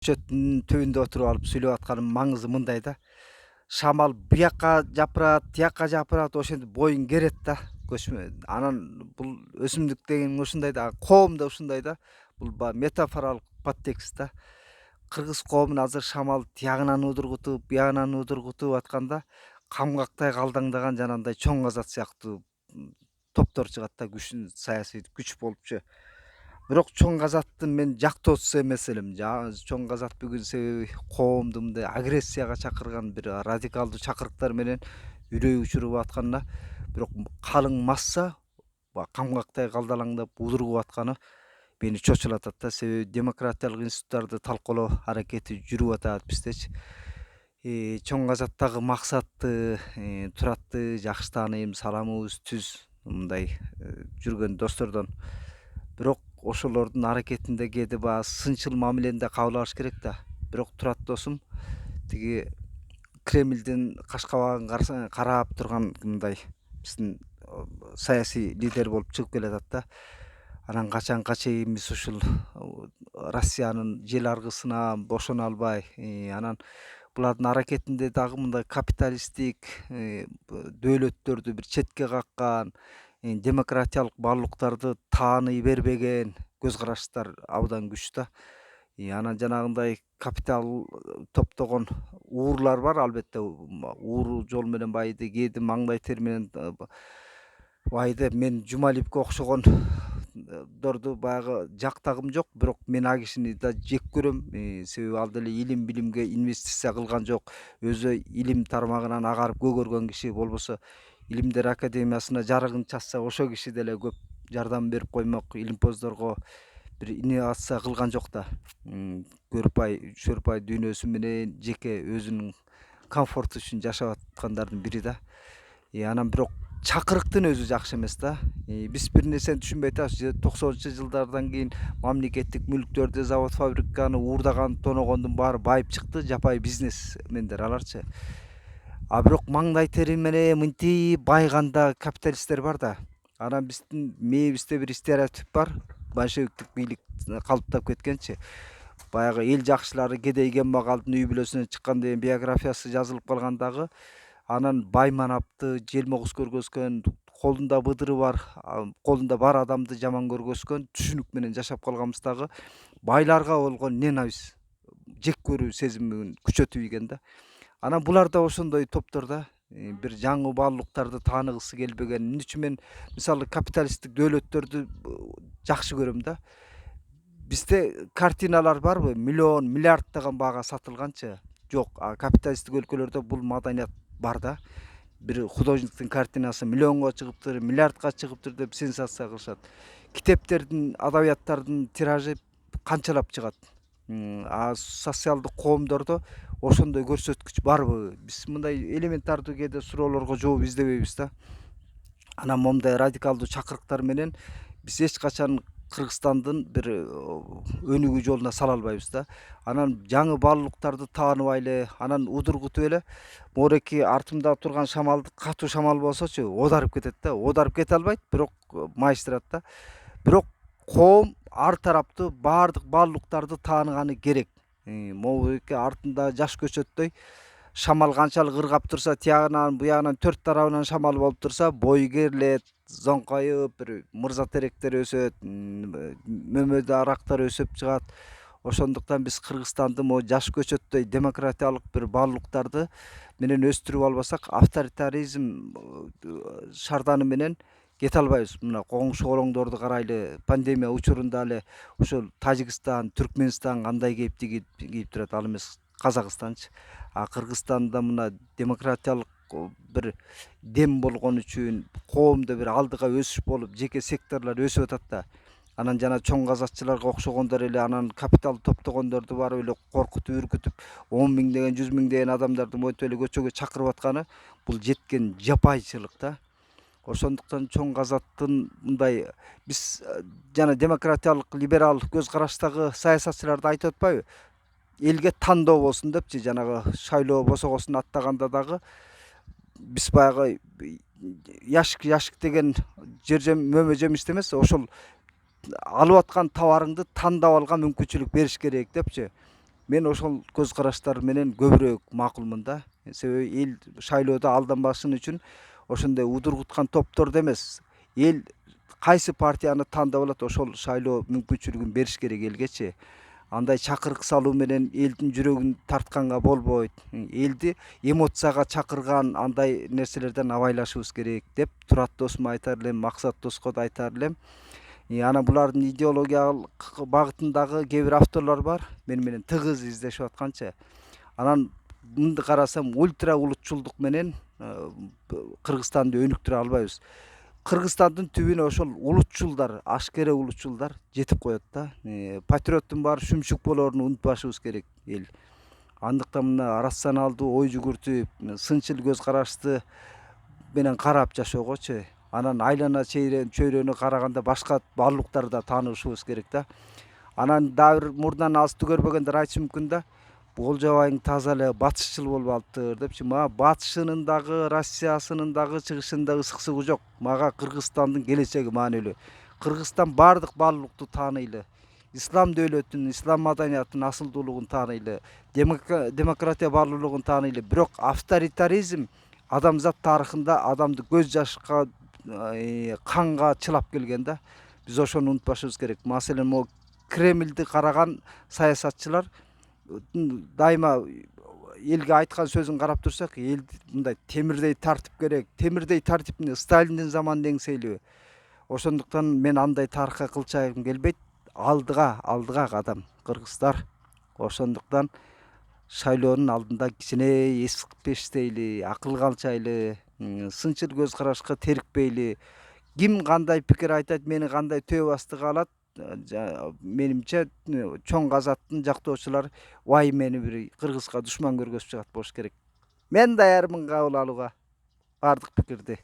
Көчөттүн түбүндө отуруп алып сүйлөп атканын маңызы мындай да. Шамал буякка жапырат, тияка жапырат, ошентип боюн керет да. Көчмө анан бул өсүмдүк деген ушундай да, коом да ушундай да. Бул баягы метафоралык подтекст да. Кыргыз коомун азыр шамал тиягынан удургутуп, биягынан удургутуп атканда камгактай калдаңдаган жанагындай чоң казат сыяктуу топтор чыгат да, күчүн саясий күч болупчу. Бирок чоң казатты мен жактоочусу эмес элем. Чоң казат бүгүн себеби коомду мындай агрессияга чакырган бир радикалдуу чакырыктар менен үрөй учуруп атканына, бирок калың масса камгактай калдалаңдап удургуп атканы мени чочулатат да. Себеби демократиялык институттарды талкуулоо аракети жүрүп атат биздечи. Чоң казаттагы максаты, Туратты жакшы тааныйм, саламыбыз түз мындай жүргөн достордон. Бирок ошолордун аракетинде кээде баягы сынчыл мамилени да кабыл алыш керек да. Бирок Турат досум тиги Кремлдин каш кабагын карап турган мындай биздин саясий лидер болуп чыгып келатат да. Анан качанга чейин биз ушул Россиянын жел аргысынан бошоно албай, анан булардын аракетинде дагы мындай капиталисттик дөөлөттөрдү бир четке каккан, демократиялык баалуулуктарды тааный бербеген көз караштар абдан күчтүү да. Анан жанагындай капитал топтогон уурлар бар албетте. Ууру жол менен байды, кээде маңдай тери менен байды. Мен Жумалиевке окшогон дорду баягы жактагым жок, бирок мен ал кишини да жек көрөм. Себеби ал деле илим билимге инвестиция кылган жок. Өзү илим тармагынан агарып көгөргөн киши, болбосо Илимдер академиясына жарыгын чачса ошол киши деле көп жардам берип коймок. Илимпоздорго бир инновация кылган жок да. Көрпай, чөрпай дүйнөсү менен жеке өзүнүн комфорту үчүн жашап аткандардын бири да. Анан бирок чакырыктын өзү жакшы эмес да. Биз бир нерсени түшүнбөй атабыз. 90-жылдардан кийин мамлекеттик мүлктөрдү, завод фабриканы уурдаган, тоногондун баары байып чыкты, жапай бизнесмендер аларчы. Бирок маңдай тери менен мынтип байганда капиталисттер бар да. Анан биздин мээбизде бир стереотип бар. Большевиктик бийлик калыптап кеткенчи. Баягы эл жакшылары кедей кембагалдын үй бүлөсүнөн чыккан деген биографиясы жазылып калгандагы, анан бай манапты желмогуз көргөзгөн, колунда быдыры бар, колунда бар адамды жаман көргөзгөн түшүнүк менен жашап калганбыз байларга болгон ненависть, жек көрүү сезимин күчөтүп ийген да. Анан булар да ошондой топтор да. Бир жаңы баалуулуктарды тааныгысы келбеген. Эмне үчүн мен мисалы капиталисттик дөөлөттөрдү жакшы көрөм да. Бизде картиналар барбы? Миллион, миллиарддаган баага сатылганчы? Жок. Капиталисттик өлкөлөрдө бул маданият бар да. Бир художниктин картинасы миллионго чыгыптыр, миллиардка чыгыптыр деп сенсация кылышат. Китептердин, адабияттардын тиражы канчалап чыгат? Социалдык коомдордо ошондой көрсөткүч барбы? Биз мындай элементардуу кээде суроолорго жооп издебейбиз да. Анан момундай радикалдуу чакырыктар менен биз эч качан Кыргызстандын бир өнүгүү жолуна сала албайбыз да. Анан жаңы баалуулуктарды тааныбай эле, анан удургутуп эле мореки артымда турган шамалды катуу шамал болсочу оодарып кетет да. Оодарып кете албайт, бирок майыштырат да. Бирок коом ар тараптуу баардык баалуулуктарды тааныганы керек. Моуеке артында жаш көчөттөй шамал канчалык ыргап турса, тиягынан буягынан төрт тарабынан шамал болуп турса, бою керилет, зоңкайып, бир мырза теректер өсөт, мөмөдө арактар өсүп чыгат. Ошондуктан биз Кыргызстанды могу жаш көчөттөй демократиялык бир баалуулуктарды менен өстүрүп албасак, авторитаризм шарданы менен кете албайбыз. Мына коңшу колоңдорду карайлы, пандемия учурунда эле ошол Тажикстан, Түркмөнстан кандай кейипти кийип турат, ал эмес Казакстанчы. Кыргызстанда мына демократиялык бир дем болгон үчүн коомдо бир алдыга өсүш болуп, жеке секторлор өсүп атат да. Анан жана чоң казатчыларга окшогондор эле анан капитал топтогондорду барып эле коркутуп, үркүтүп, 10 миңдеген, 100 миңдеген адамдарды монтип эле көчөгө чакырып атканы бул жеткен жапайчылык да. Ошондуктан чоң казаттын мындай биз жана демократиялык либерал көз караштагы саясатчыларды айтып атпайбы? Элге тандоо болсун депчи, жанагы Шайлоо босогосун аттаганда дагы биз баягы яшик деген мөмө жемишти эмес, ошол алып аткан товарыңды тандап алган мүмкүнчүлүк бериш керек депчи. Мен ошол көз караштар менен көбүрөөк макулмун да. Себеби эл шайлоодо алданбашын үчүн ошондой удургуткан топторду эмес, эл кайсы партияны тандап алат ошол шайлоо мүмкүнчүлүгүн бериш керек элгечи. Андай чакырык салуу менен элдин жүрөгүн тартканга болбойт. Элди эмоцияга чакырган андай нерселерден абайлашыбыз керек деп Турат досума айтар элем, Максат доска да айтар элем. Анан булардын идеологиялык багытындагы кээ бир авторлор бар, мени менен тыгыз издешип атканчы. Анан мынды карасам ультра улутчулдук менен Кыргызстанды өнүктүрө албайбыз. Кыргызстандын түбүнө ошол улутчулдар, ашкере улутчулдар жетип коет да. Патриоттун баары шүмшүк болоорун унутпашыбыз керек эл. Андыктан мына рационалдуу ой жүгүртүп, сынчыл көз карашты менен карап жашоогочу, анан айлана чөйрөнү караганда башка баалуулуктарды да таанышыбыз керек да. Анан дагы бир мурунан азды көрбөгөндөр айтышы мүмкүн да. Болжобайың таза эле батышчыл болуп алыптыр депчи. Мага батышынын дагы, Россиясынын дагы, чыгышынын дагы ысык сугу жок. Мага Кыргызстандын келечеги маанилүү. Кыргызстан бардык баалуулукту тааныйлы. Ислам дөөлөтүн, ислам маданиятынын асылдуулугун тааныйлы, демократия баалуулугун тааныйлы. Бирок авторитаризм адамзат тарыхында адамды көз жашка, канга чылап келген да. Биз ошону унутпашыбыз керек. Маселен, могу Кремлди караган саясатчылар дайыма элге айткан сөзүн карап турсак, эл мындай темирдей тартип керек. Темирдей тартипни Сталиндин заманында эңсейлүү. Ошондуктан мен андай тарыхка кылчайгым келбейт. Алдыга кадам кыргыздар. Ошондуктан шайлоонун алдында кичине эс пештейли, акылга алчайлы, сынчыл көз карашка терикпейли. Ким кандай пикир айтат, мени кандай төбө астыга алат, менимче чоң казаттын жактоочулары мени бир Кыргызга душман көргөзүп чыгат болуш керек. Мен даярмын кабыл алууга бардык пикирди.